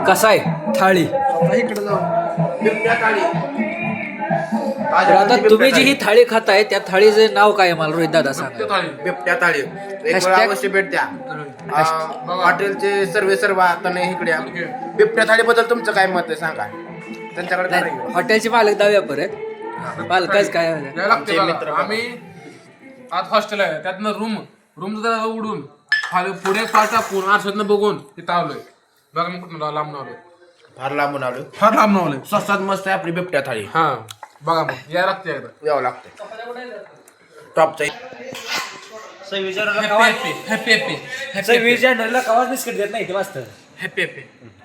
कसा आहे थाळी? इकडे जाऊन बिबट्या थाळी. तर आता तुम्ही जी ही थाळी खाताय त्या थाळीचं नाव काय आहे मला रोहित दादा सांगा. बिबट्या थाळी एक वेळ Hashtag- अवश्य भेट द्या. हॉटेलचे सर्व आता नाही इकडे या. बिबट्या थाळीबद्दल तुमचं काय मत आहे सांगा. त्यांच्याकडे काय आहे? हॉटेलचे मालक दहाव्या परत मालकाच काय आमचे मित्र बघा. आम्ही आज हॉस्टेल आहे त्यातनं रूम जरा उडून पुढे पार टाकून आरशातनं बघून तिथं आलोय. बघा मी कुठं लांब आलोय. फार लांबून आलो. फार लांब आलोय. स्वस्तात मस्त आहे आपली बिबट्या थाळी. हा बघा मग या लागते एकदा. यावं लागतं टॉपचा. हॅपी हॅपी हॅपी सव्वीस जानेवारीला कवाच बिस्किट देत नाही ते मास्तर. हॅपी हॅपी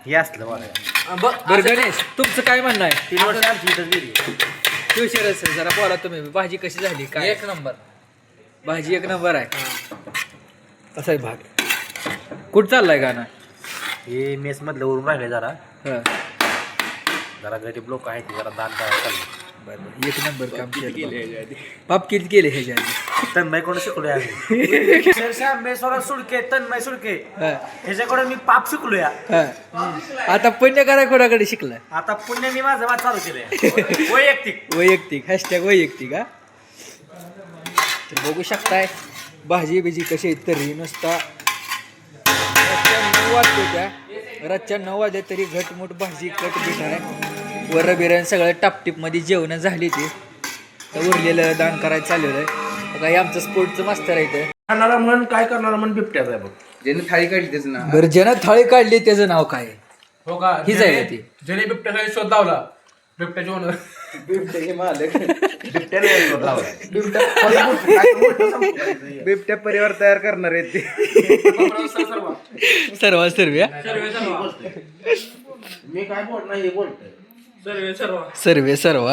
हे असलं बघा. बरं गणेश तुमचं काय म्हणणं आहे? 3 वर्ष आमची इथंच गेली. ट्युशन असेल जरा बोला तुम्ही. भाजी कशी झाली काय? एक नंबर. भाजी एक नंबर आहे. कसा आहे भाग? कुठं चाललाय गाणं? हे मेस मधलं वरून राहिले जरा हं. जरा गरीब लोक आहेत जरा दान करायला चाललं. बरं, एक नंबर काम केलं. पाप किती केले ह्याच्या आधी? तन्मय कोण शिकलोय आम्ही मेसोरा सुडके तन्मय सुडके हं, ह्याच्याकडे मी पाप शिकलोय. हं. आता पुण्य करा कोणाकडे शिकलाय? आता पुण्य मी माझं वाद चालू केलंय वैयक्तिक. वैयक्तिक हॅशटॅग वैयक्तिक. हा तर बघू शकताय भाजी बिजी कशी आहे तरी नुसता रातच्या 9 वाजले तरी घटमुट भाजी कट बीट आहे. वरं बिरण सगळं टापटीपमध्ये जेवणं झाली ती. तर उरलेलं दान करायचं चाललेलं आहे. बघा हे आमचं स्पोर्टचं मास्तर आहे इथं. खाणारा म्हण काय करणारा म्हण बिबट्याच आहे बघ. ज्याने थाळी काढली त्याचं नाव बरं ज्यानं थाळी काढली त्याचं नाव काय आहे? हो का? हीच आहे का ती? ज्याने बिबट्याचा शोध लावला बिबट्याचे ओनर. बिबट्या परिवार तयार करणार आहेत ते. सर्व मी काय बोलणार हे बोलतोय. सर्वे सर्व